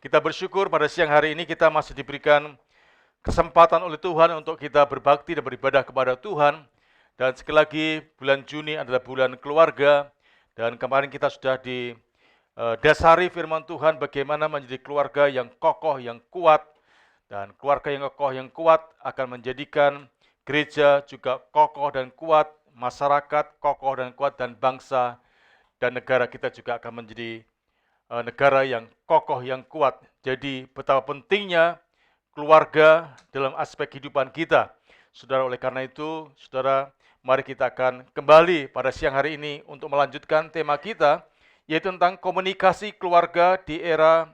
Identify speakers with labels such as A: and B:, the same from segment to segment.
A: Kita bersyukur pada siang hari ini kita masih diberikan kesempatan oleh Tuhan untuk kita berbakti dan beribadah kepada Tuhan. Dan sekali lagi bulan Juni adalah bulan keluarga, dan kemarin kita sudah didasari firman Tuhan bagaimana menjadi keluarga yang kokoh, yang kuat. Dan keluarga yang kokoh, yang kuat akan menjadikan gereja juga kokoh dan kuat, masyarakat kokoh dan kuat, dan bangsa dan negara kita juga akan menjadi negara yang kokoh, yang kuat. Jadi betapa pentingnya keluarga dalam aspek kehidupan kita. Saudara, oleh karena itu, saudara, mari kita akan kembali pada siang hari ini untuk melanjutkan tema kita, yaitu tentang komunikasi keluarga di era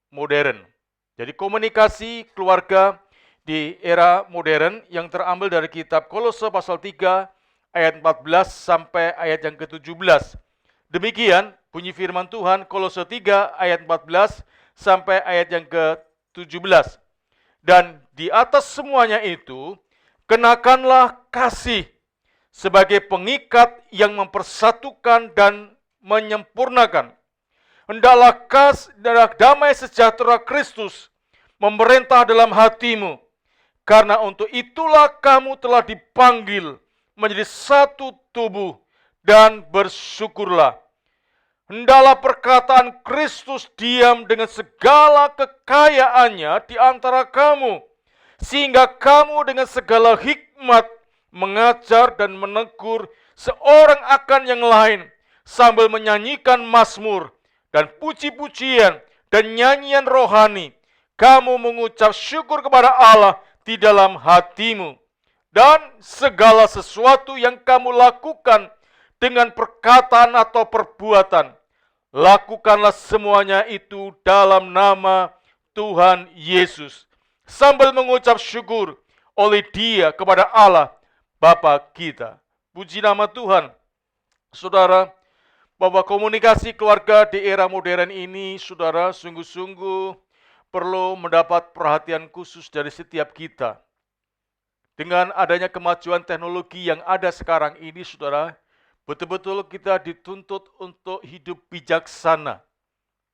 A: modern. Jadi komunikasi keluarga di era modern yang terambil dari kitab Kolose pasal 3 ayat 14 sampai ayat yang ke-17. Demikian bunyi firman Tuhan, Kolose 3 ayat 14 sampai ayat yang ke-17. Dan di atas semuanya itu, kenakanlah kasih sebagai pengikat yang mempersatukan dan menyempurnakan. Hendaklah damai sejahtera Kristus memerintah dalam hatimu, karena untuk itulah kamu telah dipanggil menjadi satu tubuh, dan bersyukurlah. Hendaklah perkataan Kristus diam dengan segala kekayaannya di antara kamu, sehingga kamu dengan segala hikmat mengajar dan menegur seorang akan yang lain, sambil menyanyikan mazmur dan puji-pujian dan nyanyian rohani. Kamu mengucap syukur kepada Allah di dalam hatimu. Dan segala sesuatu yang kamu lakukan dengan perkataan atau perbuatan, lakukanlah semuanya itu dalam nama Tuhan Yesus, sambil mengucap syukur oleh Dia kepada Allah Bapa kita. Puji nama Tuhan. Saudara, bahwa komunikasi keluarga di era modern ini, saudara, sungguh-sungguh perlu mendapat perhatian khusus dari setiap kita. Dengan adanya kemajuan teknologi yang ada sekarang ini, saudara, betul-betul kita dituntut untuk hidup bijaksana.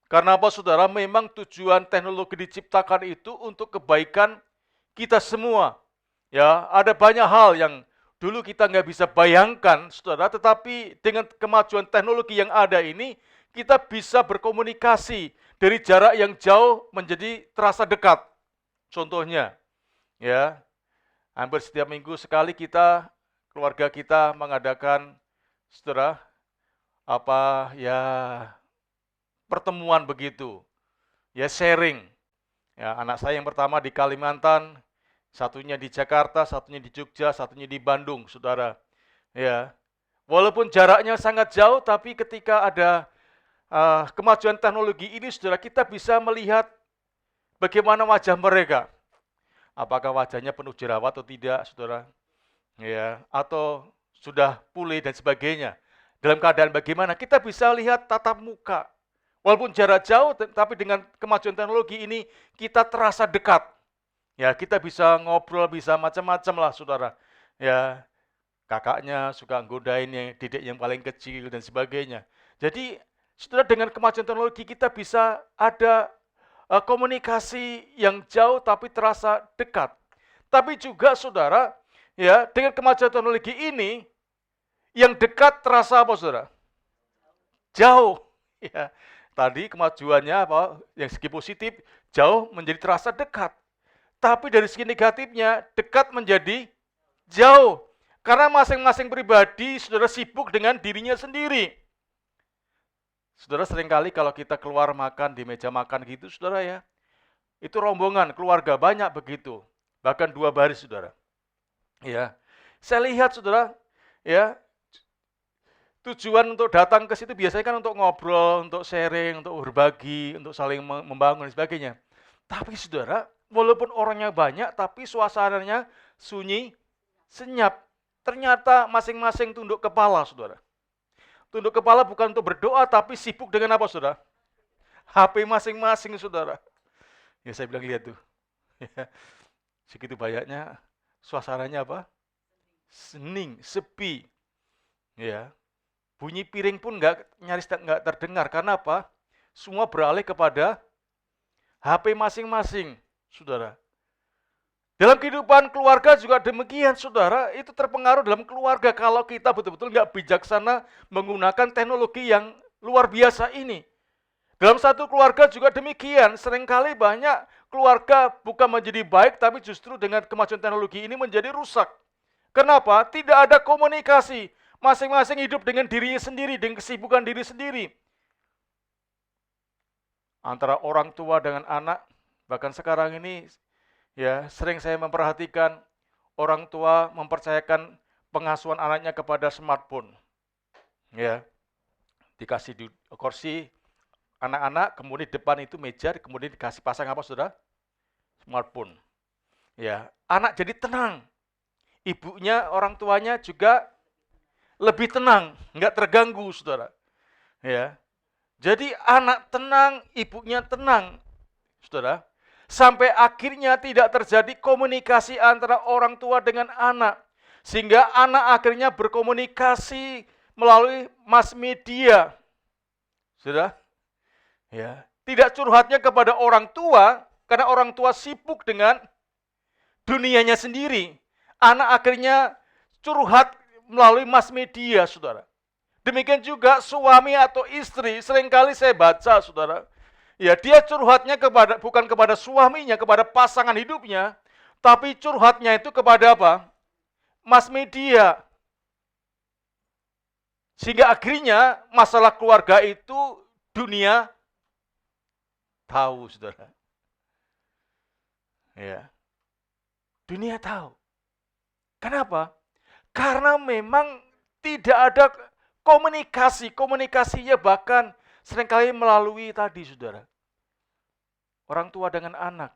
A: Karena apa, saudara? Memang tujuan teknologi diciptakan itu untuk kebaikan kita semua. Ya, ada banyak hal yang dulu kita nggak bisa bayangkan, saudara, tetapi dengan kemajuan teknologi yang ada ini, kita bisa berkomunikasi dari jarak yang jauh menjadi terasa dekat. Contohnya, ya, hampir setiap minggu sekali keluarga kita mengadakan, saudara, pertemuan begitu, ya, sharing. Ya, anak saya yang pertama di Kalimantan, satunya di Jakarta, satunya di Jogja, satunya di Bandung, saudara. Ya, walaupun jaraknya sangat jauh, tapi ketika ada kemajuan teknologi ini, saudara, kita bisa melihat bagaimana wajah mereka. Apakah wajahnya penuh jerawat atau tidak, saudara? Ya, atau sudah pulih dan sebagainya. Dalam keadaan bagaimana? Kita bisa lihat tatap muka. Walaupun jarak jauh, tapi dengan kemajuan teknologi ini kita terasa dekat. Ya, kita bisa ngobrol, bisa macam-macam lah, saudara. Ya, kakaknya suka godain yang didik yang paling kecil dan sebagainya. Jadi, saudara, dengan kemajuan teknologi kita bisa ada komunikasi yang jauh tapi terasa dekat. Tapi juga, saudara, ya, dengan kemajuan teknologi ini, yang dekat terasa apa, saudara? Jauh. Ya, tadi kemajuannya apa? Yang segi positif, jauh menjadi terasa dekat. Tapi dari segi negatifnya, dekat menjadi jauh. Karena masing-masing pribadi, saudara, sibuk dengan dirinya sendiri. Saudara, seringkali kalau kita keluar makan di meja makan gitu, saudara, ya, itu rombongan, keluarga, banyak begitu. Bahkan 2 baris, saudara. Ya, saya lihat, saudara, ya, tujuan untuk datang ke situ biasanya kan untuk ngobrol, untuk sharing, untuk berbagi, untuk saling membangun dan sebagainya. Tapi, saudara, walaupun orangnya banyak, tapi suasananya sunyi, senyap. Ternyata masing-masing tunduk kepala, saudara. Tunduk kepala bukan untuk berdoa, tapi sibuk dengan apa, saudara? HP masing-masing, saudara. Ya, saya bilang, lihat tuh. Segitu banyaknya, suasananya apa? Hening, sepi. Ya, bunyi piring pun nyaris nggak terdengar. Karena apa? Semua beralih kepada HP masing-masing, saudara. Dalam kehidupan keluarga juga demikian, saudara. Itu terpengaruh dalam keluarga kalau kita betul-betul nggak bijaksana menggunakan teknologi yang luar biasa ini. Dalam satu keluarga juga demikian. Seringkali banyak keluarga bukan menjadi baik, tapi justru dengan kemajuan teknologi ini menjadi rusak. Kenapa? Tidak ada komunikasi. Masing-masing hidup dengan dirinya sendiri, dengan kesibukan diri sendiri. Antara orang tua dengan anak, bahkan sekarang ini ya sering saya memperhatikan orang tua mempercayakan pengasuhan anaknya kepada smartphone. Ya, dikasih di kursi anak-anak, kemudian di depan itu meja, kemudian dikasih pasang apa saudara? Smartphone. Ya, anak jadi tenang. Ibunya, orang tuanya juga lebih tenang, nggak terganggu, saudara. Ya, jadi anak tenang, ibunya tenang, saudara. Sampai akhirnya tidak terjadi komunikasi antara orang tua dengan anak, sehingga anak akhirnya berkomunikasi melalui mass media, saudara. Ya, tidak curhatnya kepada orang tua, karena orang tua sibuk dengan dunianya sendiri. Anak akhirnya curhat melalui mass media, saudara. Demikian juga suami atau istri, seringkali saya baca, saudara. Ya, dia curhatnya bukan kepada suaminya, kepada pasangan hidupnya, tapi curhatnya itu kepada apa? Mass media. Sehingga akhirnya masalah keluarga itu dunia tahu, saudara. Ya. Dunia tahu. Kenapa? Karena memang tidak ada komunikasi. Komunikasinya bahkan seringkali melalui tadi, saudara. Orang tua dengan anak.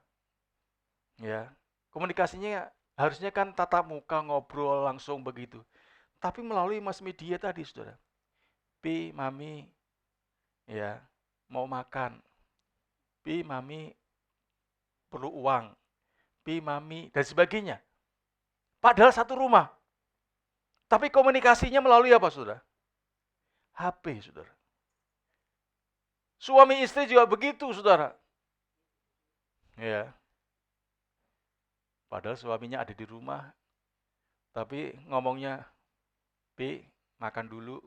A: Ya. Komunikasinya harusnya kan tatap muka, ngobrol langsung begitu. Tapi melalui mass media tadi, saudara. Pi, mami, ya, mau makan. Pi, mami, perlu uang. Pi, mami, dan sebagainya. Padahal satu rumah. Tapi komunikasinya melalui apa, saudara? HP, saudara. Suami istri juga begitu, saudara. Ya. Padahal suaminya ada di rumah, tapi ngomongnya, Pi, makan dulu.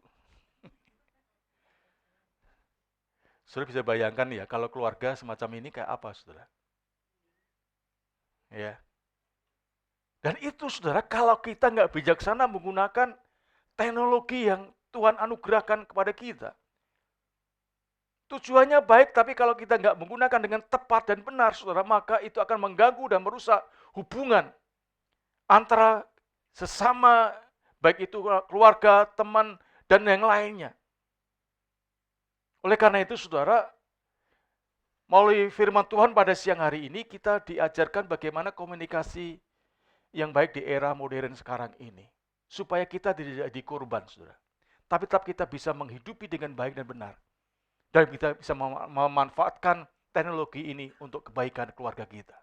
A: Saudara bisa bayangkan ya, kalau keluarga semacam ini kayak apa, saudara? Ya. Dan itu, saudara, kalau kita nggak bijaksana menggunakan teknologi yang Tuhan anugerahkan kepada kita. Tujuannya baik, tapi kalau kita nggak menggunakan dengan tepat dan benar, saudara, maka itu akan mengganggu dan merusak hubungan antara sesama, baik itu keluarga, teman, dan yang lainnya. Oleh karena itu, saudara, melalui firman Tuhan pada siang hari ini, kita diajarkan bagaimana komunikasi yang baik di era modern sekarang ini. Supaya kita tidak jadi korban, saudara. Tapi tetap kita bisa menghidupi dengan baik dan benar. Dan kita bisa memanfaatkan teknologi ini untuk kebaikan keluarga kita.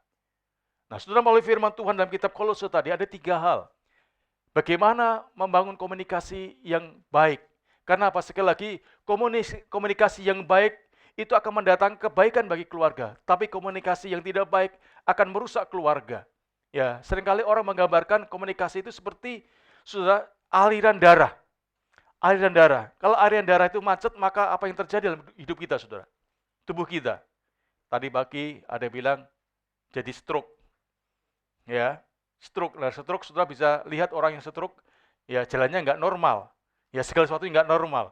A: Nah, saudara, melalui firman Tuhan dalam kitab Kolose tadi ada 3 hal. Bagaimana membangun komunikasi yang baik. Karena apa? Sekali lagi, komunikasi yang baik itu akan mendatangkan kebaikan bagi keluarga. Tapi komunikasi yang tidak baik akan merusak keluarga. Ya, seringkali orang menggambarkan komunikasi itu seperti saudara, aliran darah. Aliran darah. Kalau aliran darah itu macet, maka apa yang terjadi dalam hidup kita, saudara? Tubuh kita. Tadi pagi ada yang bilang jadi stroke. Ya, stroke. Nah, stroke saudara bisa lihat orang yang stroke, ya jalannya nggak normal. Ya segala sesuatu nggak normal.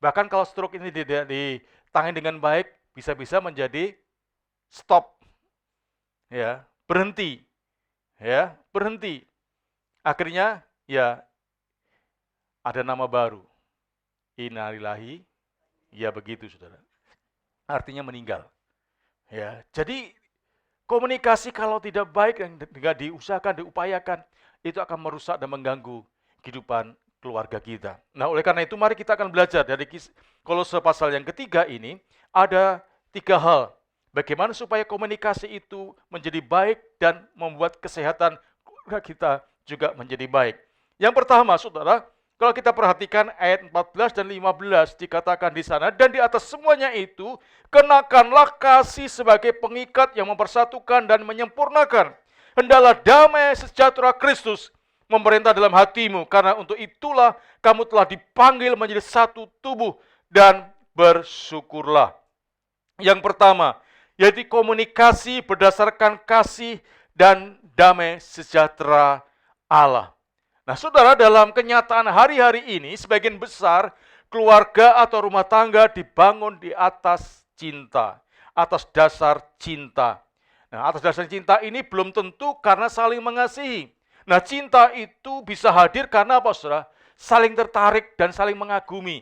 A: Bahkan kalau stroke ini ditangani dengan baik, bisa-bisa menjadi stop. Ya, berhenti. Ya, berhenti. Akhirnya ya ada nama baru. Innalillahi, ya begitu, saudara. Artinya meninggal. Ya, jadi komunikasi kalau tidak baik dan tidak diusahakan, diupayakan, itu akan merusak dan mengganggu kehidupan keluarga kita. Nah, oleh karena itu mari kita akan belajar dari Kolose pasal yang ketiga ini, ada 3 hal. Bagaimana supaya komunikasi itu menjadi baik dan membuat kesehatan keluarga kita juga menjadi baik. Yang pertama, saudara, Kalau kita perhatikan ayat 14 dan 15 dikatakan di sana, dan di atas semuanya itu kenakanlah kasih sebagai pengikat yang mempersatukan dan menyempurnakan. Hendaklah damai sejahtera Kristus memerintah dalam hatimu, karena untuk itulah kamu telah dipanggil menjadi satu tubuh, dan bersyukurlah. Yang pertama, yaitu komunikasi berdasarkan kasih dan damai sejahtera Allah. Nah, saudara, dalam kenyataan hari-hari ini, sebagian besar keluarga atau rumah tangga dibangun di atas cinta, atas dasar cinta. Nah, atas dasar cinta ini belum tentu karena saling mengasihi. Nah, cinta itu bisa hadir karena apa, saudara? Saling tertarik dan saling mengagumi.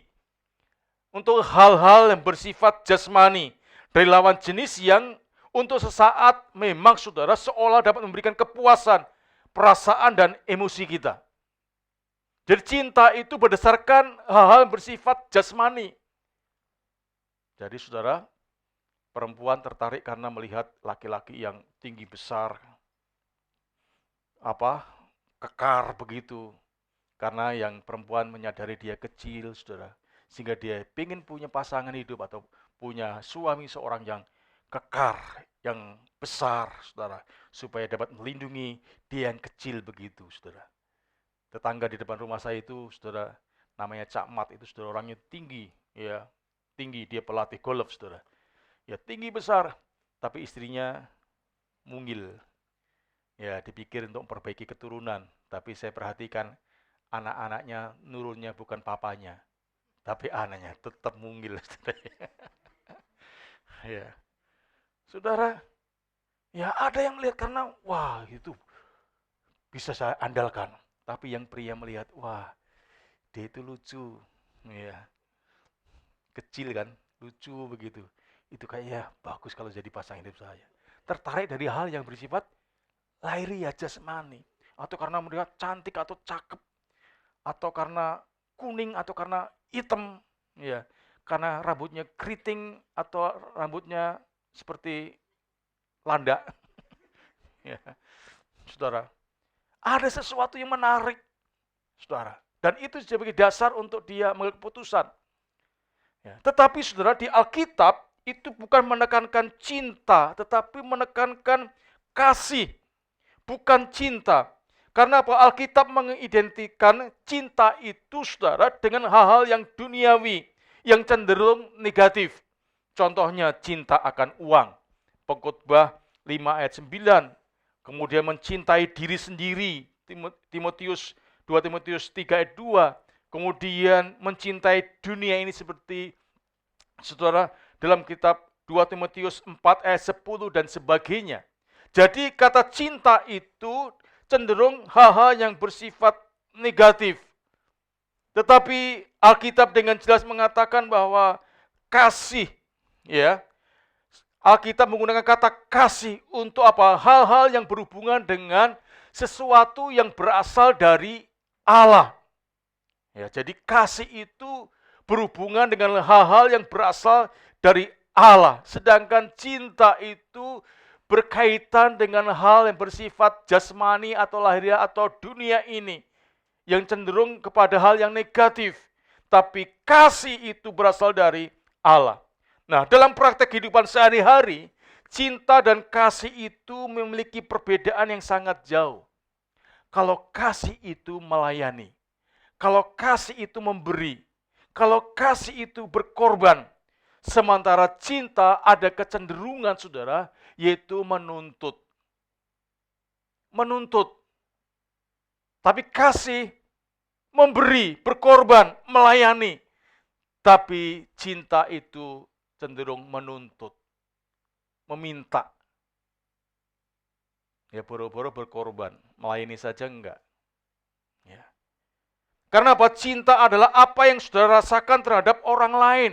A: Untuk hal-hal yang bersifat jasmani, dari lawan jenis yang untuk sesaat memang, saudara, seolah dapat memberikan kepuasan, perasaan, dan emosi kita. Jadi cinta itu berdasarkan hal-hal yang bersifat jasmani. Jadi saudara, perempuan tertarik karena melihat laki-laki yang tinggi besar, kekar begitu. Karena yang perempuan menyadari dia kecil, saudara. Sehingga dia ingin punya pasangan hidup atau punya suami seorang yang kekar, yang besar, saudara. Supaya dapat melindungi dia yang kecil begitu, saudara. Tetangga di depan rumah saya itu, saudara, namanya Cak Mat, itu saudara, orangnya tinggi, ya, tinggi, dia pelatih golf, saudara. Ya, tinggi besar, tapi istrinya mungil. Ya, dipikir untuk memperbaiki keturunan, tapi saya perhatikan anak-anaknya nurunnya bukan papanya, tapi anaknya tetap mungil, saudara. Ya, saudara, ya ada yang melihat karena, wah, itu bisa saya andalkan. Tapi yang pria melihat, wah, dia itu lucu, ya, kecil kan, lucu begitu. Itu kayaknya bagus kalau jadi pasangan hidup saya. Tertarik dari hal yang bersifat lahiriah jasmani, atau karena melihat cantik atau cakep, atau karena kuning atau karena hitam, ya, karena rambutnya keriting atau rambutnya seperti landak, ya, saudara. Ada sesuatu yang menarik, saudara. Dan itu sebagai dasar untuk dia mengambil keputusan. Ya. Tetapi saudara, di Alkitab itu bukan menekankan cinta, tetapi menekankan kasih. Bukan cinta. Karena apa? Alkitab mengidentikan cinta itu, saudara, dengan hal-hal yang duniawi, yang cenderung negatif. Contohnya cinta akan uang. Pengkhotbah 5 ayat 9. Kemudian mencintai diri sendiri, 2 Timotius 3 ayat 2. Kemudian mencintai dunia ini seperti, saudara, dalam kitab 2 Timotius 4 ayat 10 dan sebagainya. Jadi kata cinta itu cenderung hal-hal yang bersifat negatif. Tetapi Alkitab dengan jelas mengatakan bahwa kasih, ya, Alkitab menggunakan kata kasih untuk apa? Hal-hal yang berhubungan dengan sesuatu yang berasal dari Allah. Ya, jadi kasih itu berhubungan dengan hal-hal yang berasal dari Allah. Sedangkan cinta itu berkaitan dengan hal yang bersifat jasmani atau lahiriah atau dunia ini, yang cenderung kepada hal yang negatif. Tapi kasih itu berasal dari Allah. Nah, dalam praktek kehidupan sehari-hari, cinta dan kasih itu memiliki perbedaan yang sangat jauh. Kalau kasih itu melayani, kalau kasih itu memberi, kalau kasih itu berkorban, sementara cinta ada kecenderungan, saudara, yaitu menuntut. Menuntut. Tapi kasih memberi, berkorban, melayani. Tapi cinta itu cenderung menuntut, meminta. Ya, boro-boro berkorban, melayani saja enggak. Ya. Karena apa? Cinta adalah apa yang saudara rasakan terhadap orang lain.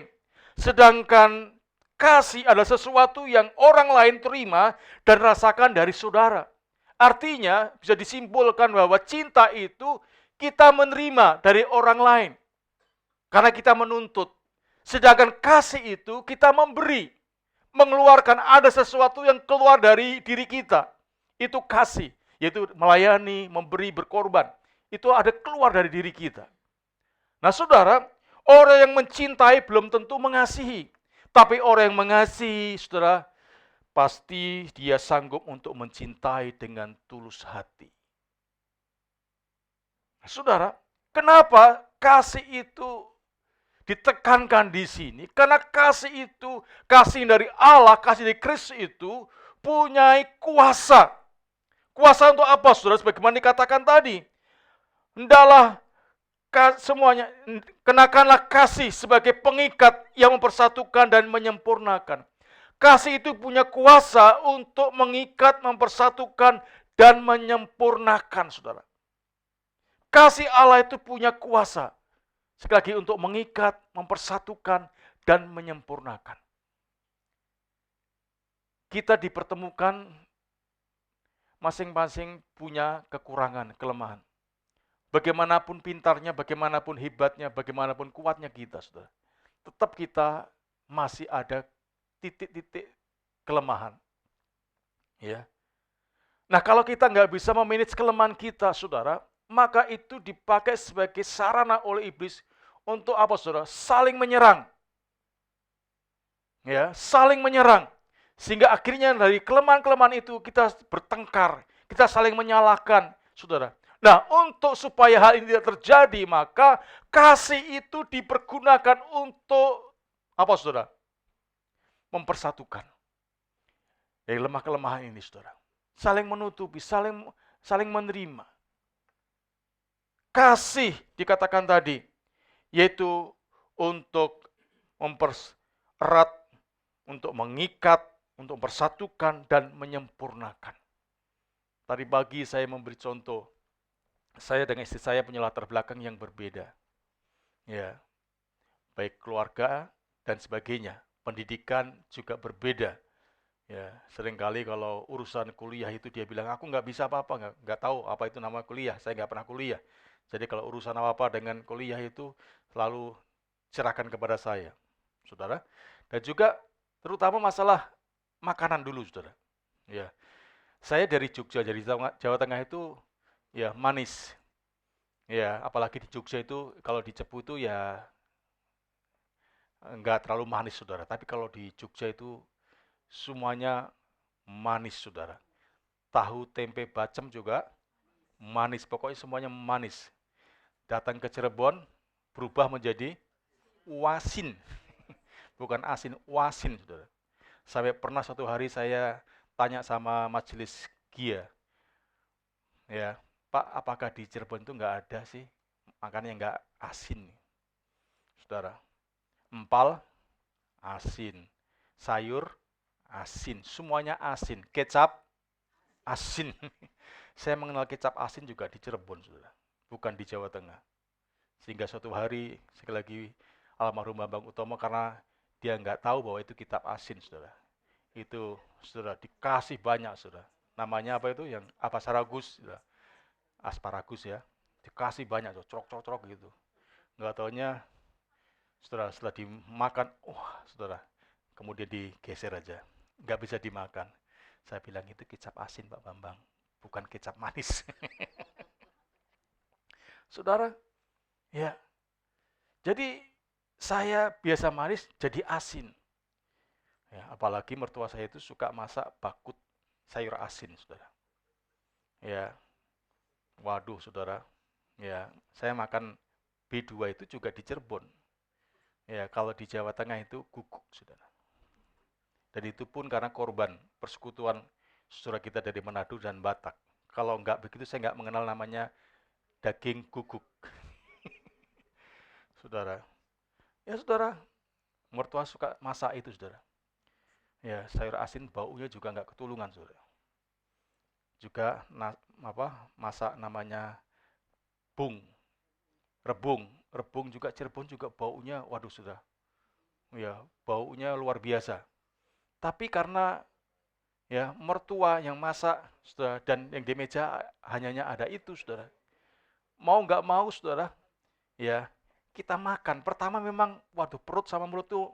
A: Sedangkan kasih adalah sesuatu yang orang lain terima dan rasakan dari saudara. Artinya bisa disimpulkan bahwa cinta itu kita menerima dari orang lain. Karena kita menuntut. Sedangkan kasih itu kita memberi, mengeluarkan, ada sesuatu yang keluar dari diri kita. Itu kasih, yaitu melayani, memberi, berkorban. Itu ada keluar dari diri kita. Nah saudara, orang yang mencintai belum tentu mengasihi. Tapi orang yang mengasihi, saudara, pasti dia sanggup untuk mencintai dengan tulus hati. Saudara, kenapa kasih itu ditekankan di sini? Karena kasih itu, kasih dari Allah, kasih dari Kristus itu punya kuasa. Kuasa untuk apa, saudara? Sebagaimana dikatakan tadi, hendaklah semuanya, kenakanlah kasih sebagai pengikat yang mempersatukan dan menyempurnakan. Kasih itu punya kuasa untuk mengikat, mempersatukan, dan menyempurnakan, saudara. Kasih Allah itu punya kuasa, sekali lagi, untuk mengikat, mempersatukan, dan menyempurnakan. Kita dipertemukan, masing-masing punya kekurangan, kelemahan. Bagaimanapun pintarnya, bagaimanapun hebatnya, bagaimanapun kuatnya kita, saudara, tetap kita masih ada titik-titik kelemahan. Ya. Nah, kalau kita nggak bisa memanage kelemahan kita, saudara, maka itu dipakai sebagai sarana oleh iblis untuk apa, saudara? Saling menyerang. Ya, saling menyerang. Sehingga akhirnya dari kelemahan-kelemahan itu kita bertengkar, kita saling menyalahkan, saudara. Nah, untuk supaya hal ini tidak terjadi, maka kasih itu dipergunakan untuk apa, saudara? Mempersatukan. Dari lemah kelemahan ini, saudara. Saling menutupi, saling menerima. Kasih dikatakan tadi, yaitu untuk mempererat, untuk mengikat, untuk mempersatukan dan menyempurnakan. Tadi pagi saya memberi contoh, saya dengan istri saya punya latar belakang yang berbeda. Ya, baik keluarga dan sebagainya. Pendidikan juga berbeda. Ya, seringkali kalau urusan kuliah itu dia bilang, aku nggak bisa apa-apa, nggak tahu apa itu nama kuliah, saya nggak pernah kuliah. Jadi kalau urusan apa-apa dengan kuliah itu selalu serahkan kepada saya, saudara. Dan juga terutama masalah makanan dulu, saudara. Ya, saya dari Jogja, dari Jawa Tengah itu ya manis. Ya, apalagi di Jogja itu kalau di Cepu itu ya nggak terlalu manis, saudara. Tapi kalau di Jogja itu semuanya manis, saudara. Tahu, tempe, bacem juga manis. Pokoknya semuanya manis. Datang ke Cirebon, berubah menjadi wasin. Bukan asin, wasin, saudara. Sampai pernah suatu hari saya tanya sama majelis Gia, ya, Pak, apakah di Cirebon itu nggak ada sih makanan yang nggak asin, saudara? Empal, asin. Sayur, asin. Semuanya asin. Kecap, asin. Saya mengenal kecap asin juga di Cirebon, saudara. Bukan di Jawa Tengah. Sehingga suatu hari, sekali lagi, almarhum Bambang Utomo, karena dia nggak tahu bahwa itu kitab asin, saudara. Itu, saudara, dikasih banyak, saudara. Namanya apa itu? Yang asparagus, saudara. Asparagus ya. Dikasih banyak, cerok-cerok gitu. Nggak taunya, saudara, setelah dimakan, wah, saudara, kemudian digeser aja. Nggak bisa dimakan. Saya bilang itu kecap asin, Pak Bambang. Bukan kecap manis. Saudara, ya. Jadi saya biasa manis jadi asin. Ya, apalagi mertua saya itu suka masak bakut sayur asin, saudara. Ya, waduh, saudara. Ya, saya makan B2 itu juga di Cirebon. Ya, kalau di Jawa Tengah itu guguk, saudara. Dan itu pun karena korban persekutuan saudara kita dari Manado dan Batak. Kalau enggak begitu saya enggak mengenal namanya daging guguk. Saudara. Ya, saudara, mertua suka masak itu, saudara. Ya, sayur asin baunya juga enggak ketulungan, saudara. Juga masak namanya rebung. Rebung juga Cirebon juga baunya, waduh, saudara. Ya, baunya luar biasa. Tapi karena ya mertua yang masak, saudara, dan yang di meja hanya ada itu, saudara. Mau nggak mau, saudara, ya kita makan. Pertama memang, waduh, perut sama mulut tuh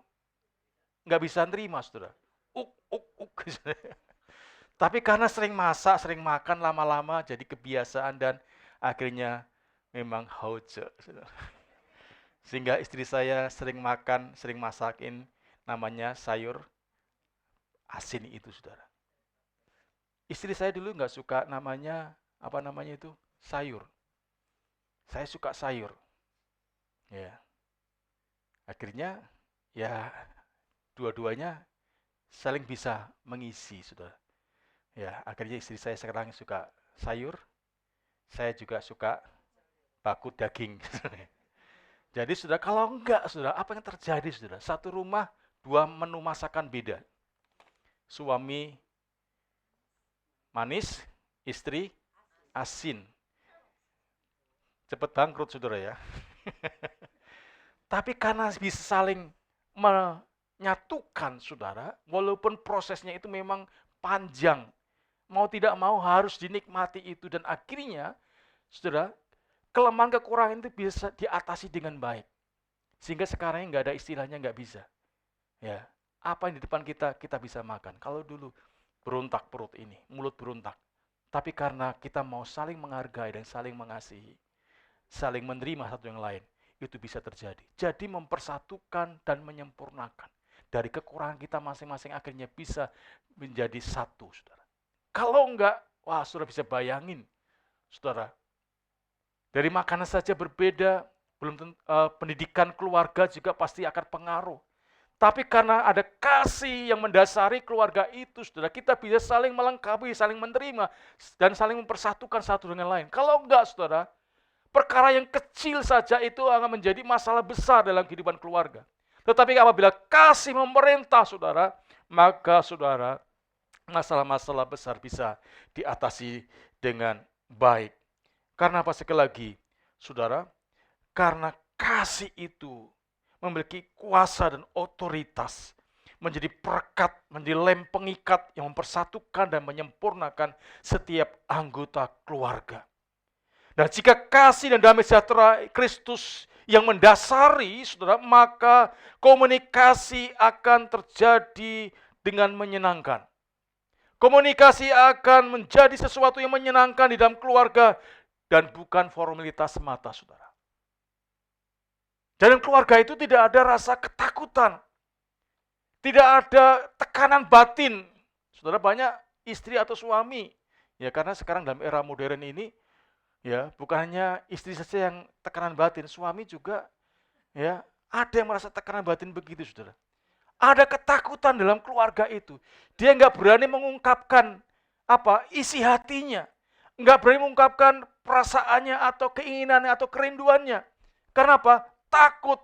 A: nggak bisa nerima, saudara. Uk. Tapi karena sering masak, sering makan, lama-lama jadi kebiasaan dan akhirnya memang hauce, saudara. Sehingga istri saya sering masakin namanya sayur asin itu, saudara. Istri saya dulu nggak suka namanya itu, sayur. Saya suka sayur. Ya, akhirnya ya dua-duanya saling bisa mengisi, saudara. Ya, akhirnya istri saya sekarang suka sayur, saya juga suka bakut daging. Jadi sudah kalau enggak, sudah apa yang terjadi, sudah satu rumah dua menu masakan beda. Suami manis, istri asin. Cepat bangkrut, saudara ya. Tapi karena bisa saling menyatukan, saudara, walaupun prosesnya itu memang panjang, mau tidak mau harus dinikmati itu, dan akhirnya, saudara, kelemahan kekurangan itu bisa diatasi dengan baik. Sehingga sekarang nggak ada istilahnya nggak bisa. Ya, apa yang di depan kita, kita bisa makan. Kalau dulu berontak perut ini, mulut berontak. Tapi karena kita mau saling menghargai dan saling mengasihi, saling menerima satu yang lain, itu bisa terjadi. Jadi mempersatukan dan menyempurnakan. Dari kekurangan kita masing-masing akhirnya bisa menjadi satu, saudara. Kalau enggak, wah saudara bisa bayangin, saudara, dari makanan saja berbeda, pendidikan keluarga juga pasti akan pengaruh. Tapi karena ada kasih yang mendasari keluarga itu, saudara, kita bisa saling melengkapi, saling menerima, dan saling mempersatukan satu dengan lain. Kalau enggak, saudara, perkara yang kecil saja itu akan menjadi masalah besar dalam kehidupan keluarga. Tetapi apabila kasih memerintah, saudara, maka saudara, masalah-masalah besar bisa diatasi dengan baik. Karena apa, sekali lagi, saudara? Karena kasih itu memiliki kuasa dan otoritas, menjadi perekat, menjadi lem pengikat yang mempersatukan dan menyempurnakan setiap anggota keluarga. Dan jika kasih dan damai sejahtera Kristus yang mendasari, saudara, maka komunikasi akan terjadi dengan menyenangkan. Komunikasi akan menjadi sesuatu yang menyenangkan di dalam keluarga, dan bukan formalitas semata, saudara. Dalam keluarga itu tidak ada rasa ketakutan, tidak ada tekanan batin. Saudara, banyak istri atau suami, ya karena sekarang dalam era modern ini, ya bukan hanya istri saja yang tekanan batin, suami juga, ya ada yang merasa tekanan batin begitu, saudara. Ada ketakutan dalam keluarga itu. Dia nggak berani mengungkapkan isi hatinya, nggak berani mengungkapkan perasaannya atau keinginannya atau kerinduannya. Karena apa? Takut.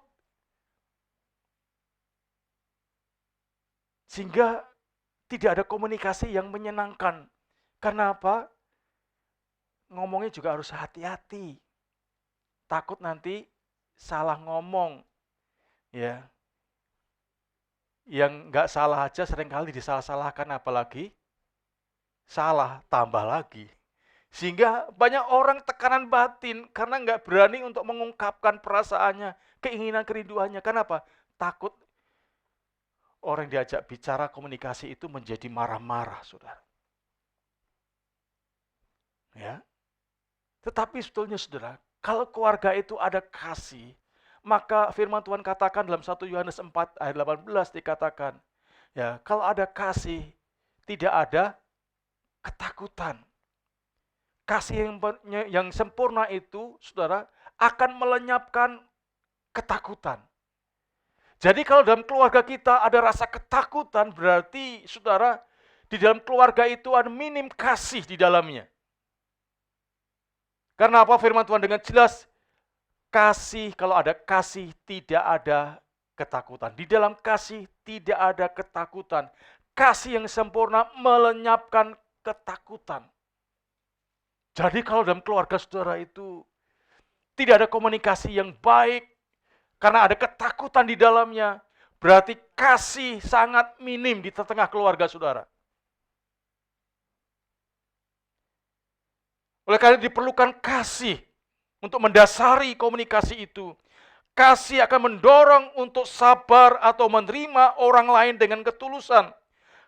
A: Sehingga tidak ada komunikasi yang menyenangkan. Karena apa? Ngomongnya juga harus hati-hati. Takut nanti salah ngomong. Ya. Yang nggak salah aja seringkali disalah-salahkan, apalagi salah tambah lagi. Sehingga banyak orang tekanan batin karena nggak berani untuk mengungkapkan perasaannya, keinginan, kerinduannya. Kenapa? Takut orang diajak bicara komunikasi itu menjadi marah-marah, saudara. Ya. Tetapi sebetulnya, saudara, kalau keluarga itu ada kasih, maka firman Tuhan katakan dalam 1 Yohanes 4 ayat 18 dikatakan, ya, kalau ada kasih, tidak ada ketakutan. Kasih yang sempurna itu, saudara, akan melenyapkan ketakutan. Jadi kalau dalam keluarga kita ada rasa ketakutan, berarti, saudara, di dalam keluarga itu ada minim kasih di dalamnya. Karena apa? Firman Tuhan dengan jelas, kasih, kalau ada kasih, tidak ada ketakutan. Di dalam kasih tidak ada ketakutan. Kasih yang sempurna melenyapkan ketakutan. Jadi kalau dalam keluarga saudara itu tidak ada komunikasi yang baik, karena ada ketakutan di dalamnya, berarti kasih sangat minim di tengah keluarga saudara. Oleh karena diperlukan kasih untuk mendasari komunikasi itu. Kasih akan mendorong untuk sabar atau menerima orang lain dengan ketulusan.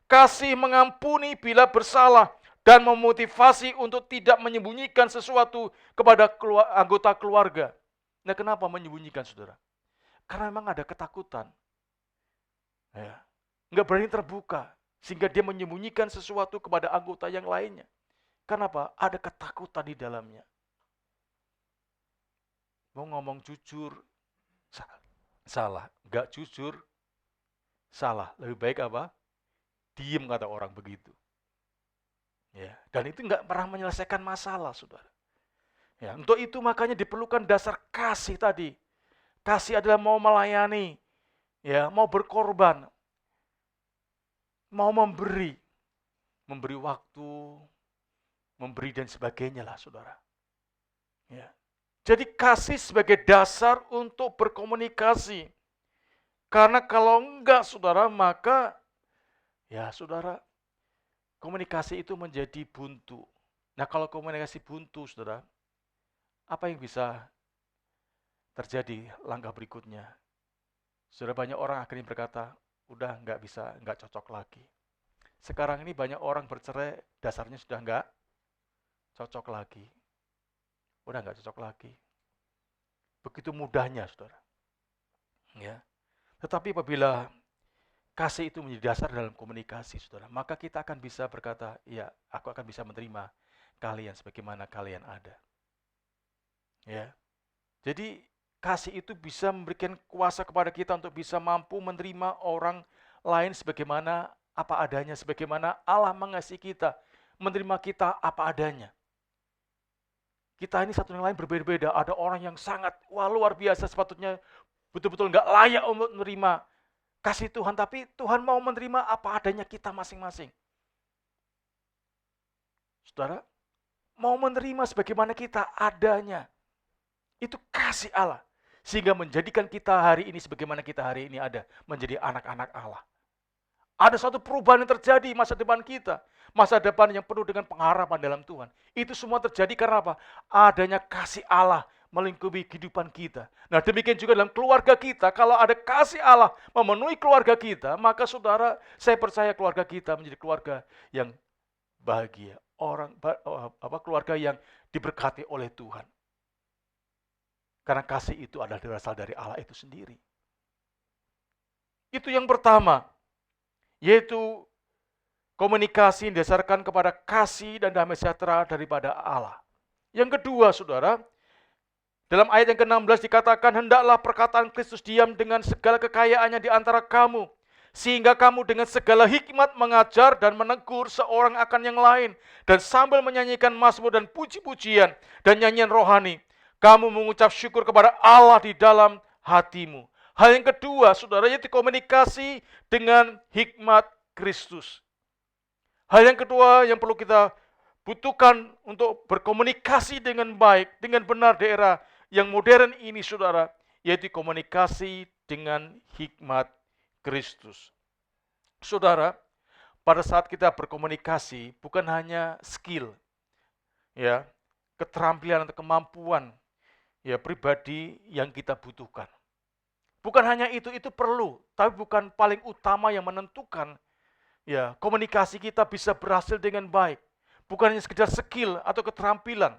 A: Kasih mengampuni bila bersalah dan memotivasi untuk tidak menyembunyikan sesuatu kepada anggota keluarga. Nah, kenapa menyembunyikan, saudara? Karena memang ada ketakutan. Ya. Nggak berani terbuka, sehingga dia menyembunyikan sesuatu kepada anggota yang lainnya. Kenapa? Ada ketakutan di dalamnya. Mau ngomong jujur, salah. Nggak jujur, salah. Lebih baik apa? Diem, kata orang begitu. Ya, dan itu nggak pernah menyelesaikan masalah, saudara. Ya, untuk itu makanya diperlukan dasar kasih tadi. Kasih adalah mau melayani, ya, mau berkorban, mau memberi waktu, memberi dan sebagainya lah, saudara. Ya. Jadi kasih sebagai dasar untuk berkomunikasi. Karena kalau enggak, saudara, maka ya, saudara, komunikasi itu menjadi buntu. Nah, kalau komunikasi buntu, saudara, apa yang bisa terjadi langkah berikutnya? Saudara, banyak orang akhirnya berkata, udah nggak cocok lagi. Sekarang ini banyak orang bercerai, dasarnya sudah nggak cocok lagi. Udah nggak cocok lagi. Begitu mudahnya, saudara. Ya. Tetapi apabila kasih itu menjadi dasar dalam komunikasi, saudara, maka kita akan bisa berkata, ya, aku akan bisa menerima kalian sebagaimana kalian ada. Ya. Jadi kasih itu bisa memberikan kuasa kepada kita untuk bisa mampu menerima orang lain sebagaimana apa adanya, sebagaimana Allah mengasihi kita, menerima kita apa adanya. Kita ini satu yang lain berbeda-beda. Ada orang yang sangat luar biasa, sepatutnya betul-betul nggak layak untuk menerima kasih Tuhan, tapi Tuhan mau menerima apa adanya kita masing-masing. Saudara, mau menerima sebagaimana kita adanya. Itu kasih Allah. Sehingga menjadikan kita hari ini sebagaimana kita hari ini ada. Menjadi anak-anak Allah. Ada suatu perubahan yang terjadi masa depan kita. Masa depan yang penuh dengan pengharapan dalam Tuhan. Itu semua terjadi karena apa? Adanya kasih Allah melingkupi kehidupan kita. Nah, demikian juga dalam keluarga kita. Kalau ada kasih Allah memenuhi keluarga kita, maka saudara, saya percaya keluarga kita menjadi keluarga yang bahagia. Keluarga yang diberkati oleh Tuhan. Karena kasih itu adalah berasal dari Allah itu sendiri. Itu yang pertama, yaitu komunikasi yang didasarkan kepada kasih dan damai sejahtera daripada Allah. Yang kedua, saudara, dalam ayat yang ke-16 dikatakan, hendaklah perkataan Kristus diam dengan segala kekayaannya di antara kamu, sehingga kamu dengan segala hikmat mengajar dan menegur seorang akan yang lain, dan sambil menyanyikan mazmur dan puji-pujian dan nyanyian rohani, kamu mengucap syukur kepada Allah di dalam hatimu. Hal yang kedua, saudara, yaitu komunikasi dengan hikmat Kristus. Hal yang kedua yang perlu kita butuhkan untuk berkomunikasi dengan baik, dengan benar di era yang modern ini, saudara, yaitu komunikasi dengan hikmat Kristus. Saudara, pada saat kita berkomunikasi, bukan hanya skill, ya, keterampilan atau kemampuan ya pribadi yang kita butuhkan. Bukan hanya itu perlu, tapi bukan paling utama yang menentukan ya komunikasi kita bisa berhasil dengan baik. Bukan hanya sekedar skill atau keterampilan.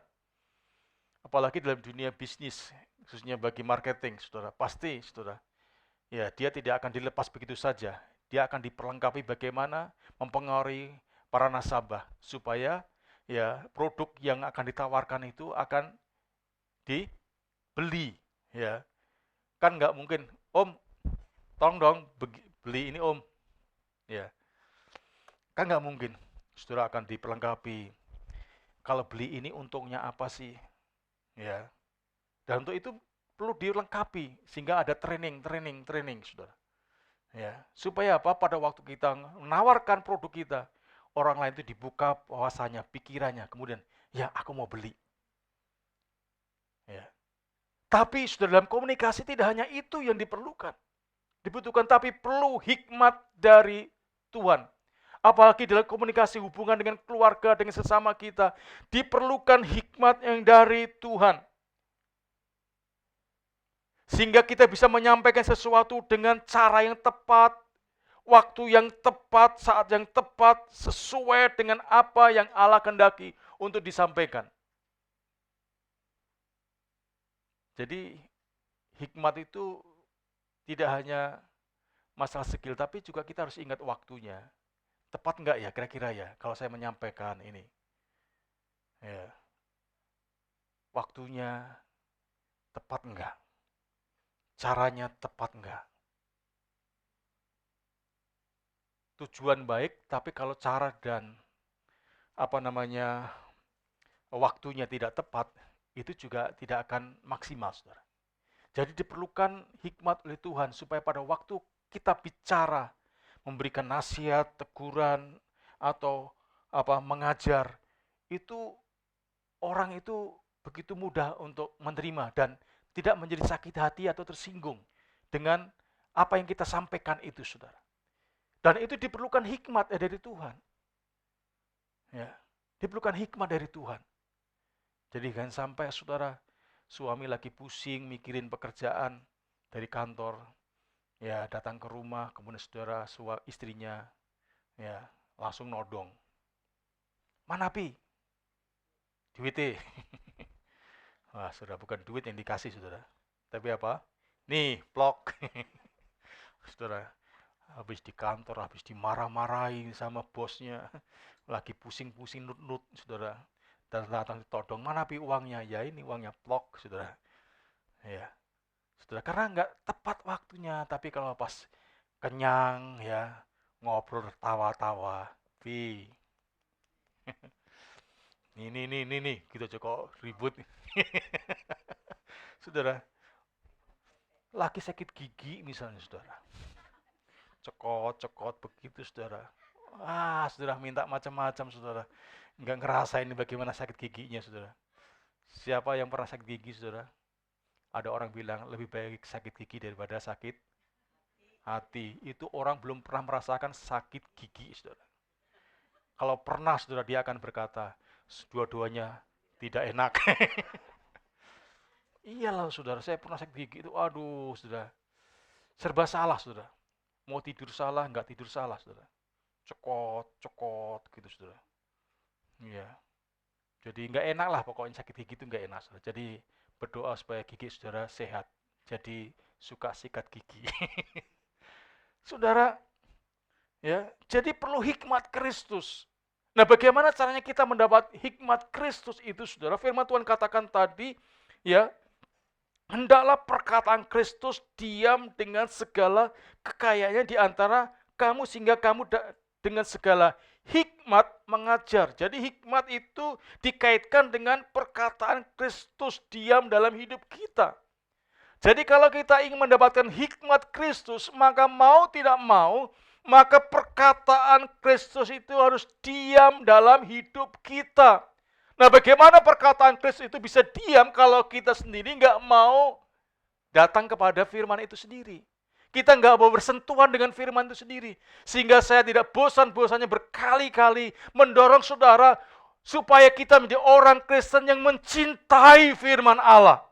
A: Apalagi dalam dunia bisnis, khususnya bagi marketing, saudara, pasti, saudara, ya dia tidak akan dilepas begitu saja. Dia akan diperlengkapi bagaimana mempengaruhi para nasabah supaya ya produk yang akan ditawarkan itu akan dibeli, ya. Kan nggak mungkin, Om, tolong dong beli ini Om, ya. Kan nggak mungkin, saudara akan diperlengkapi. Kalau beli ini untungnya apa sih, ya. Dan untuk itu perlu dilengkapi sehingga ada training, saudara. Ya, supaya apa? Pada waktu kita menawarkan produk kita, orang lain itu dibuka wawasannya, pikirannya, kemudian, ya aku mau beli. Ya. Tapi sudah dalam komunikasi tidak hanya itu yang diperlukan. Dibutuhkan, tapi perlu hikmat dari Tuhan. Apalagi dalam komunikasi hubungan dengan keluarga, dengan sesama kita, diperlukan hikmat yang dari Tuhan. Sehingga kita bisa menyampaikan sesuatu dengan cara yang tepat, waktu yang tepat, saat yang tepat, sesuai dengan apa yang Allah kehendaki untuk disampaikan. Jadi hikmat itu Tidak hanya masalah skill, tapi juga kita harus ingat waktunya. Tepat enggak ya kira-kira ya kalau saya menyampaikan ini? Ya, waktunya tepat enggak? Caranya tepat enggak? Tujuan baik, tapi kalau cara dan waktunya tidak tepat, itu juga tidak akan maksimal, saudara. Jadi diperlukan hikmat oleh Tuhan supaya pada waktu kita bicara, memberikan nasihat, teguran, atau mengajar, itu orang itu begitu mudah untuk menerima dan tidak menjadi sakit hati atau tersinggung dengan apa yang kita sampaikan itu, saudara. Dan itu diperlukan hikmat dari Tuhan. Ya, diperlukan hikmat dari Tuhan. Jadi kan sampai saudara suami lagi pusing mikirin pekerjaan dari kantor, ya datang ke rumah, kemudian saudara istrinya ya langsung nodong. Mana pi? Duitnya. Wah, saudara, bukan duit yang dikasih, saudara. Tapi apa? Nih, plok. Saudara, habis di kantor, habis dimarah-marahin sama bosnya. Lagi pusing-pusing nut-nut, saudara. Dan datang ditodong, mana pi uangnya? Ya ini uangnya, plok, saudara. Ya, saudara, karena nggak tepat waktunya. Tapi kalau pas kenyang, ya ngobrol tawa-tawa, pi. Nih, kita cukup ribut. Saudara, laki sakit gigi misalnya, saudara. Cekot begitu, saudara. Saudara minta macam-macam, saudara. Nggak ngerasain bagaimana sakit giginya, saudara. Siapa yang pernah sakit gigi, saudara? Ada orang bilang lebih baik sakit gigi daripada sakit hati. Itu orang belum pernah merasakan sakit gigi, saudara. Kalau pernah, saudara, dia akan berkata, dua-duanya tidak enak. Iyalah, saudara, saya pernah sakit gigi itu, aduh, saudara. Serba salah, saudara. Mau tidur salah, nggak tidur salah, saudara. Cekot gitu, saudara. Iya. Jadi nggak enak lah pokoknya sakit gigi itu nggak enak, saudara. Jadi berdoa supaya gigi saudara sehat. Jadi suka sikat gigi. Saudara, ya. Jadi perlu hikmat Kristus. Nah, bagaimana caranya kita mendapat hikmat Kristus itu, saudara? Firman Tuhan katakan tadi, ya, hendaklah perkataan Kristus diam dengan segala kekayaannya di antara kamu, sehingga kamu dengan segala hikmat mengajar. Jadi hikmat itu dikaitkan dengan perkataan Kristus diam dalam hidup kita. Jadi kalau kita ingin mendapatkan hikmat Kristus, maka mau tidak mau, maka perkataan Kristus itu harus diam dalam hidup kita. Nah, bagaimana perkataan Kristus itu bisa diam kalau kita sendiri nggak mau datang kepada firman itu sendiri? Kita nggak mau bersentuhan dengan firman itu sendiri. Sehingga saya tidak bosan-bosannya berkali-kali mendorong saudara supaya kita menjadi orang Kristen yang mencintai firman Allah.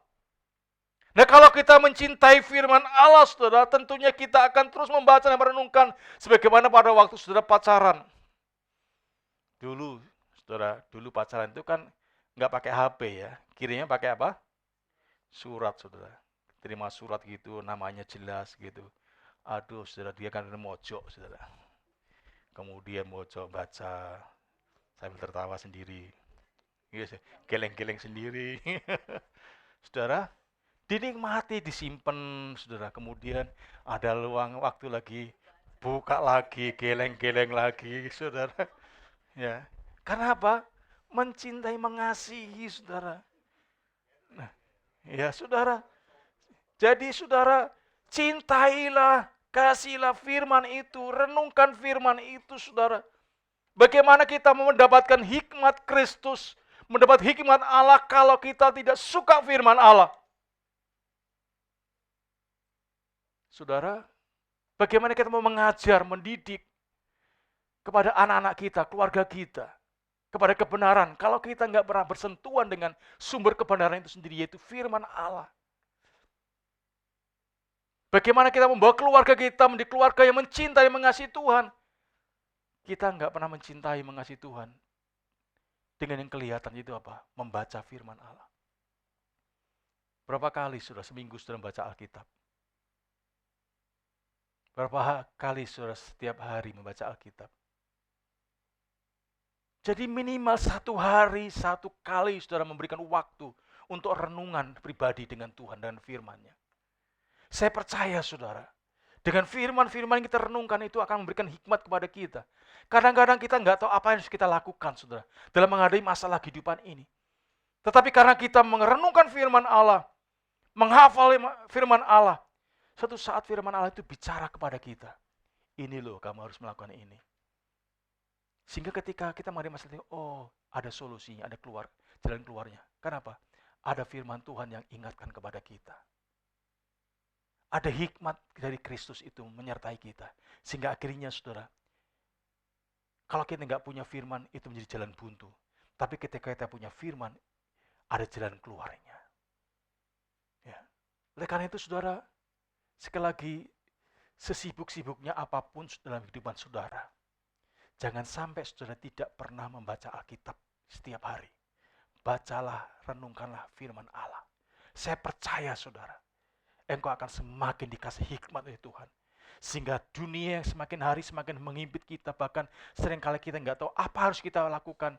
A: Nah, kalau kita mencintai firman Allah, saudara, tentunya kita akan terus membaca dan merenungkan sebagaimana pada waktu saudara pacaran. Dulu pacaran itu kan nggak pakai HP ya, kirimnya pakai apa? Surat, saudara. Terima surat gitu, namanya jelas gitu. Aduh, saudara, dia kan mojok, saudara. Kemudian mojok baca, sambil tertawa sendiri. Yes, geleng-geleng sendiri. Saudara, dinikmati, disimpan, saudara. Kemudian ada luang waktu lagi, buka lagi, geleng-geleng lagi, saudara. Ya, karena apa? Mencintai, mengasihi, saudara. Nah, ya, saudara. Jadi, saudara, cintailah, kasihlah firman itu, renungkan firman itu, saudara. Bagaimana kita mendapatkan hikmat Kristus, mendapat hikmat Allah kalau kita tidak suka firman Allah? Saudara, bagaimana kita mau mengajar, mendidik kepada anak-anak kita, keluarga kita, kepada kebenaran, kalau kita nggak pernah bersentuhan dengan sumber kebenaran itu sendiri, yaitu firman Allah. Bagaimana kita membawa keluarga kita menjadi keluarga yang mencintai, mengasihi Tuhan? Kita nggak pernah mencintai, mengasihi Tuhan dengan yang kelihatan itu apa? Membaca firman Allah. Berapa kali sudah seminggu sudah membaca Alkitab? Berapa kali saudara setiap hari membaca Alkitab? Jadi minimal 1 hari, 1 kali saudara memberikan waktu untuk renungan pribadi dengan Tuhan dan firman-Nya. Saya percaya saudara, dengan firman-firman yang kita renungkan itu akan memberikan hikmat kepada kita. Kadang-kadang kita nggak tahu apa yang harus kita lakukan saudara, dalam menghadapi masalah kehidupan ini. Tetapi karena kita merenungkan firman Allah, menghafal firman Allah, suatu saat firman Allah itu bicara kepada kita. Ini loh, kamu harus melakukan ini. Sehingga ketika kita menghadapi masalah ini, oh ada solusinya, ada jalan keluarnya. Kenapa? Ada firman Tuhan yang ingatkan kepada kita. Ada hikmat dari Kristus itu menyertai kita. Sehingga akhirnya saudara, kalau kita nggak punya firman, itu menjadi jalan buntu. Tapi ketika kita punya firman, ada jalan keluarnya. Ya. Oleh karena itu saudara, sekali lagi, sesibuk-sibuknya apapun dalam kehidupan saudara, jangan sampai saudara tidak pernah membaca Alkitab setiap hari. Bacalah, renungkanlah firman Allah. Saya percaya saudara, engkau akan semakin dikasih hikmat oleh Tuhan. Sehingga dunia yang semakin hari semakin mengimpit kita, bahkan seringkali kita nggak tahu apa harus kita lakukan.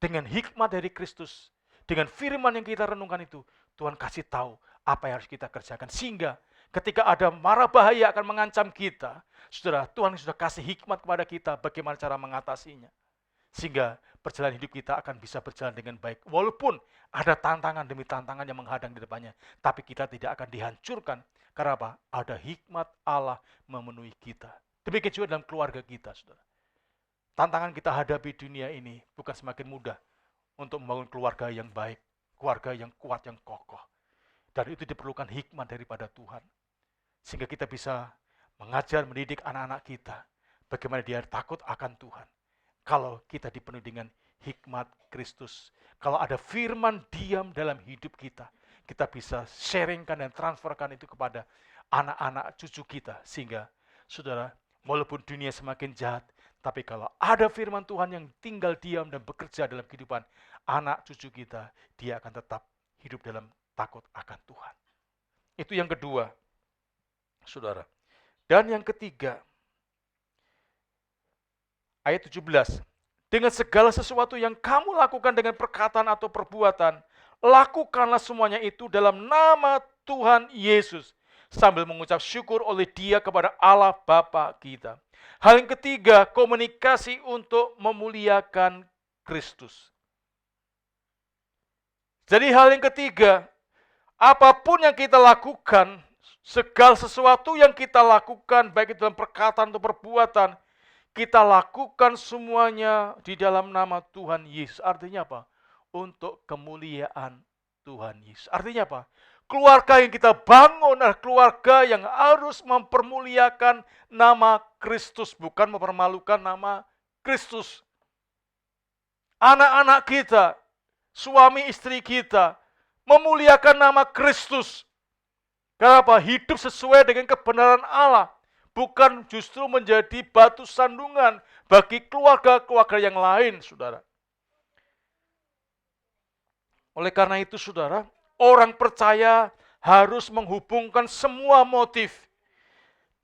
A: Dengan hikmat dari Kristus, dengan firman yang kita renungkan itu, Tuhan kasih tahu apa yang harus kita kerjakan. Sehingga ketika ada mara bahaya akan mengancam kita, saudara, Tuhan sudah kasih hikmat kepada kita bagaimana cara mengatasinya. Sehingga perjalanan hidup kita akan bisa berjalan dengan baik. Walaupun ada tantangan demi tantangan yang menghadang di depannya, tapi kita tidak akan dihancurkan. Karena apa? Ada hikmat Allah memenuhi kita. Demikian juga dalam keluarga kita, saudara. Tantangan kita hadapi dunia ini bukan semakin mudah untuk membangun keluarga yang baik, keluarga yang kuat, yang kokoh. Dan itu diperlukan hikmat daripada Tuhan. Sehingga kita bisa mengajar, mendidik anak-anak kita bagaimana dia takut akan Tuhan. Kalau kita dipenuhi dengan hikmat Kristus, kalau ada firman diam dalam hidup kita, kita bisa sharingkan dan transferkan itu kepada anak-anak cucu kita. Sehingga, saudara, walaupun dunia semakin jahat, tapi kalau ada firman Tuhan yang tinggal diam dan bekerja dalam kehidupan anak cucu kita, dia akan tetap hidup dalam takut akan Tuhan. Itu yang kedua, saudara. Dan yang ketiga, ayat 17. Dengan segala sesuatu yang kamu lakukan dengan perkataan atau perbuatan, lakukanlah semuanya itu dalam nama Tuhan Yesus, sambil mengucap syukur oleh Dia kepada Allah Bapa kita. Hal yang ketiga, komunikasi untuk memuliakan Kristus. Jadi hal yang ketiga, apapun yang kita lakukan, segala sesuatu yang kita lakukan, baik itu dalam perkataan atau perbuatan, kita lakukan semuanya di dalam nama Tuhan Yesus. Artinya apa? Untuk kemuliaan Tuhan Yesus. Artinya apa? Keluarga yang kita bangun adalah keluarga yang harus mempermuliakan nama Kristus, bukan mempermalukan nama Kristus. Anak-anak kita, suami istri kita, memuliakan nama Kristus. Kenapa? Hidup sesuai dengan kebenaran Allah, bukan justru menjadi batu sandungan bagi keluarga-keluarga yang lain, saudara. Oleh karena itu, saudara, orang percaya harus menghubungkan semua motif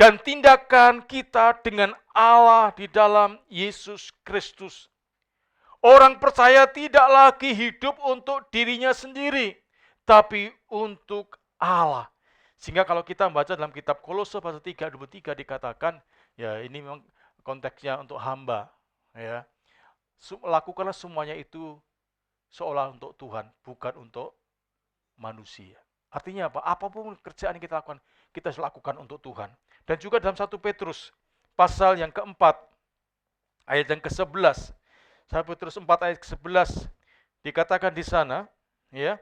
A: dan tindakan kita dengan Allah di dalam Yesus Kristus. Orang percaya tidak lagi hidup untuk dirinya sendiri, tapi untuk Allah. Sehingga kalau kita membaca dalam kitab Kolose pasal 3:23 dikatakan, ya ini memang konteksnya untuk hamba, ya. Lakukanlah semuanya itu seolah untuk Tuhan, bukan untuk manusia. Artinya apa? Apapun kerjaan yang kita lakukan, kita harus lakukan untuk Tuhan. Dan juga dalam 1 Petrus pasal yang keempat, ayat yang ke-11. 1 Petrus 4 ayat ke-11 dikatakan di sana, ya,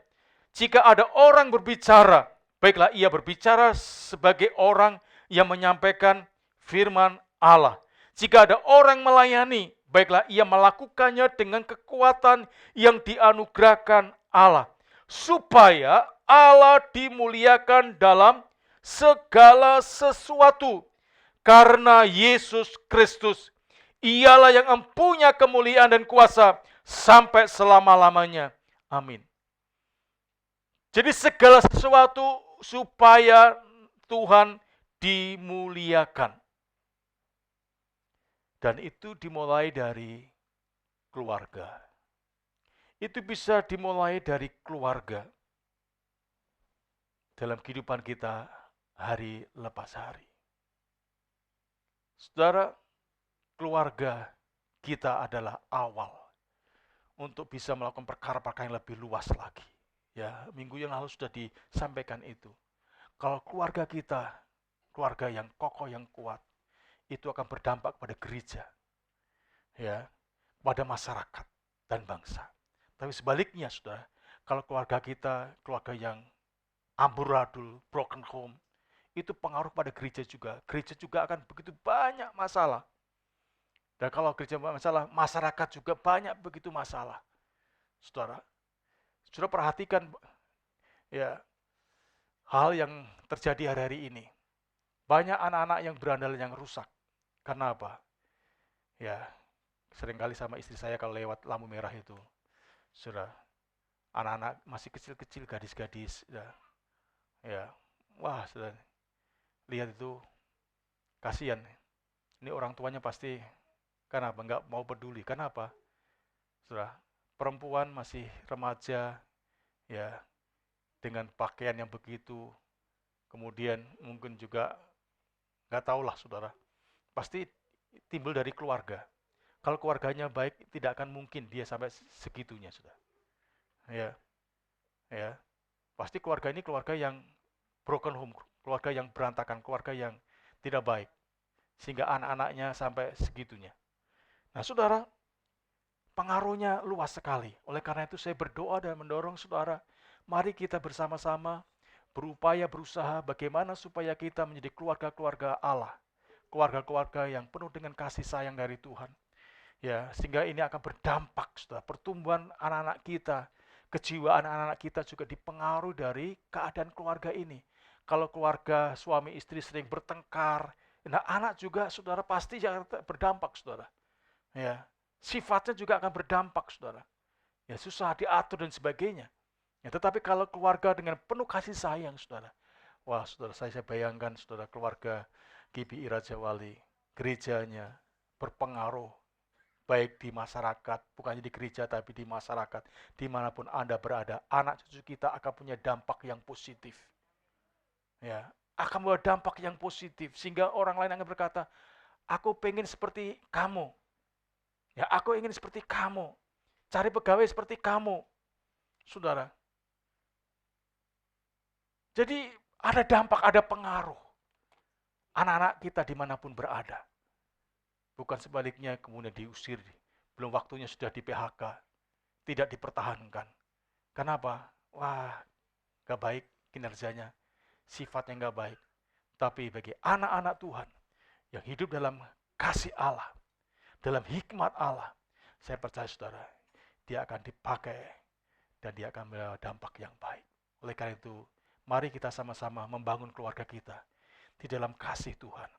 A: jika ada orang berbicara, baiklah ia berbicara sebagai orang yang menyampaikan firman Allah. Jika ada orang melayani, baiklah ia melakukannya dengan kekuatan yang dianugerahkan Allah, supaya Allah dimuliakan dalam segala sesuatu. Karena Yesus Kristus, Ialah yang mempunyai kemuliaan dan kuasa sampai selama-lamanya. Amin. Jadi segala sesuatu supaya Tuhan dimuliakan. Dan itu dimulai dari keluarga. Itu bisa dimulai dari keluarga dalam kehidupan kita hari lepas hari. Saudara, keluarga kita adalah awal untuk bisa melakukan perkara-perkara yang lebih luas lagi. Ya, minggu yang lalu sudah disampaikan itu. Kalau keluarga kita, keluarga yang kokoh, yang kuat, itu akan berdampak pada gereja, ya, pada masyarakat dan bangsa. Tapi sebaliknya, saudara, kalau keluarga kita, keluarga yang amburadul, broken home, itu pengaruh pada gereja juga. Gereja juga akan begitu banyak masalah. Dan kalau gereja masalah, masyarakat juga banyak begitu masalah. Saudara, saudara perhatikan ya hal yang terjadi hari-hari ini. Banyak anak-anak yang berandal yang rusak. Karena apa? Ya, seringkali sama istri saya kalau lewat lampu merah itu, saudara, anak-anak masih kecil-kecil, gadis-gadis, ya, wah, saudara, lihat itu kasihan. Ini orang tuanya pasti kenapa nggak mau peduli? Kenapa? Saudara, perempuan masih remaja, ya, dengan pakaian yang begitu, kemudian mungkin juga nggak tahulah, saudara. Pasti timbul dari keluarga. Kalau keluarganya baik, tidak akan mungkin dia sampai segitunya, saudara. Ya, ya, pasti keluarga ini keluarga yang broken home, keluarga yang berantakan, keluarga yang tidak baik, sehingga anak-anaknya sampai segitunya. Nah, saudara, pengaruhnya luas sekali. Oleh karena itu saya berdoa dan mendorong saudara, mari kita bersama-sama berupaya berusaha bagaimana supaya kita menjadi keluarga-keluarga Allah, keluarga-keluarga yang penuh dengan kasih sayang dari Tuhan. Ya, sehingga ini akan berdampak, saudara. Pertumbuhan anak-anak kita, kejiwaan anak-anak kita juga dipengaruhi dari keadaan keluarga ini. Kalau keluarga suami istri sering bertengkar, nah anak juga, saudara, pasti berdampak, saudara. Ya, sifatnya juga akan berdampak, saudara. Ya, susah diatur dan sebagainya. Ya, tetapi kalau keluarga dengan penuh kasih sayang, saudara. Wah, saudara, saya bayangkan, saudara, keluarga GBI Raja Wali, gerejanya berpengaruh baik di masyarakat, bukan hanya di gereja, tapi di masyarakat, dimanapun Anda berada, anak cucu kita akan punya dampak yang positif. Ya, akan membawa dampak yang positif, sehingga orang lain akan berkata, aku pengen seperti kamu. Ya, aku ingin seperti kamu. Cari pegawai seperti kamu, saudara. Jadi ada dampak, ada pengaruh. Anak-anak kita dimanapun berada. Bukan sebaliknya kemudian diusir. Belum waktunya sudah di PHK. Tidak dipertahankan. Kenapa? Wah, gak baik kinerjanya. Sifatnya gak baik. Tapi bagi anak-anak Tuhan yang hidup dalam kasih Allah, dalam hikmat Allah, saya percaya saudara, dia akan dipakai dan dia akan membawa dampak yang baik. Oleh karena itu, mari kita sama-sama membangun keluarga kita di dalam kasih Tuhan,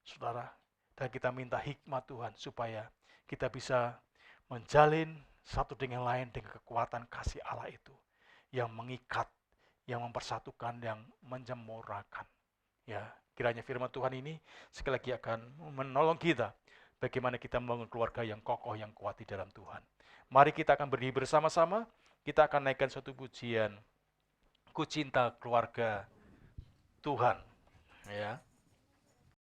A: saudara. Dan kita minta hikmat Tuhan supaya kita bisa menjalin satu dengan lain dengan kekuatan kasih Allah itu yang mengikat, yang mempersatukan, yang menjemurakan. Ya, kiranya firman Tuhan ini sekali lagi akan menolong kita bagaimana kita membangun keluarga yang kokoh, yang kuat di dalam Tuhan. Mari kita akan berdiri bersama-sama, kita akan naikkan suatu pujian, Ku Cinta Keluarga Tuhan. Ya.